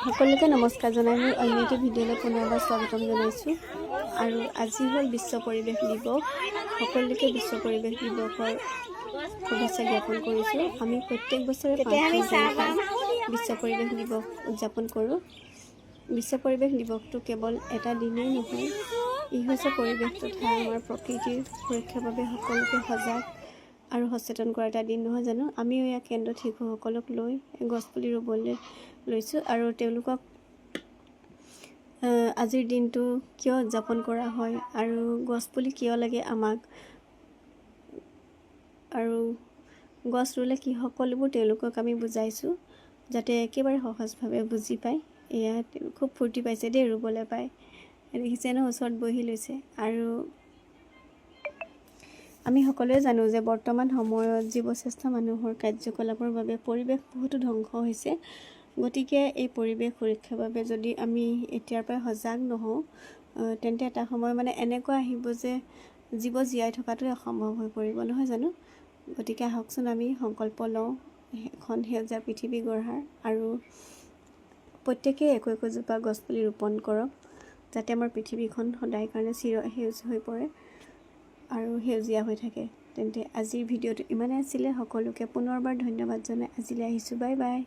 সকলোকে নমস্কাৰ জনাই মোৰ অন্য এটা ভিডিঅ'লৈ পুনৰবাৰ স্বাগতম জনাইছোঁ। আৰু আজি হ'ল বিশ্ব পৰিৱেশ দিৱস। সকলোকে বিশ্ব পৰিৱেশ দিৱসৰ শুভেচ্ছা জ্ঞাপন কৰিছোঁ। আমি প্ৰত্যেক বছৰে বিশ্ব পৰিৱেশ দিৱস উদযাপন কৰোঁ। বিশ্ব পৰিৱেশ দিৱসটো কেৱল এটা দিনেই নহয়, ই হৈছে পৰিৱেশ তথা আমাৰ প্ৰকৃতিৰ সুৰক্ষাৰ বাবে সকলোকে সজাগ আৰু সচেতন কৰা এটা দিন, নহয় জানো? আমিও ইয়াৰ কেন্দ্ৰত শিশুসকলক লৈ গছপুলি ৰুবলৈ লৈছোঁ। আৰু তেওঁলোকক আজিৰ দিনটো কিয় উদযাপন কৰা হয় আৰু গছপুলি কিয় লাগে আমাক, আৰু গছ ৰুলে কি সকলোবোৰ তেওঁলোকক আমি বুজাইছোঁ, যাতে একেবাৰে সহজভাৱে বুজি পায়। এয়া খুব ফূৰ্তি পাইছে দেই ৰুবলৈ পায়, দেখিছে ন, ওচৰত বহি লৈছে। আৰু আমি সকলোৱে জানো যে বৰ্তমান সময়ত জীৱশ্ৰেষ্ঠ মানুহৰ কাৰ্যকলাপৰ বাবে পৰিৱেশ বহুতো ধ্বংস হৈছে। গতিকে এই পৰিৱেশ সুৰক্ষাৰ বাবে যদি আমি এতিয়াৰ পৰাই সজাগ নহওঁ, তেন্তে এটা সময় এনেকুৱা আহিব যে জীৱ জীয়াই থকাটোৱে অসম্ভৱ হৈ পৰিব, নহয় জানো? গতিকে আহকচোন আমি সংকল্প লওঁ এখন সেউজীয়া পৃথিৱী গঢ়াৰ, আৰু প্ৰত্যেকেই একোজোপা গছপুলি ৰোপণ কৰক, যাতে আমাৰ পৃথিৱীখন সদায় কাৰণে সেউজ হৈ পৰে আৰু সেউজীয়া হৈ থাকে। তেন্তে আজিৰ ভিডিঅ'টো ইমানেই আছিলে। সকলোকে পুনৰবাৰ ধন্যবাদ জনাই আজিলৈ আহিছোঁ। Bye bye.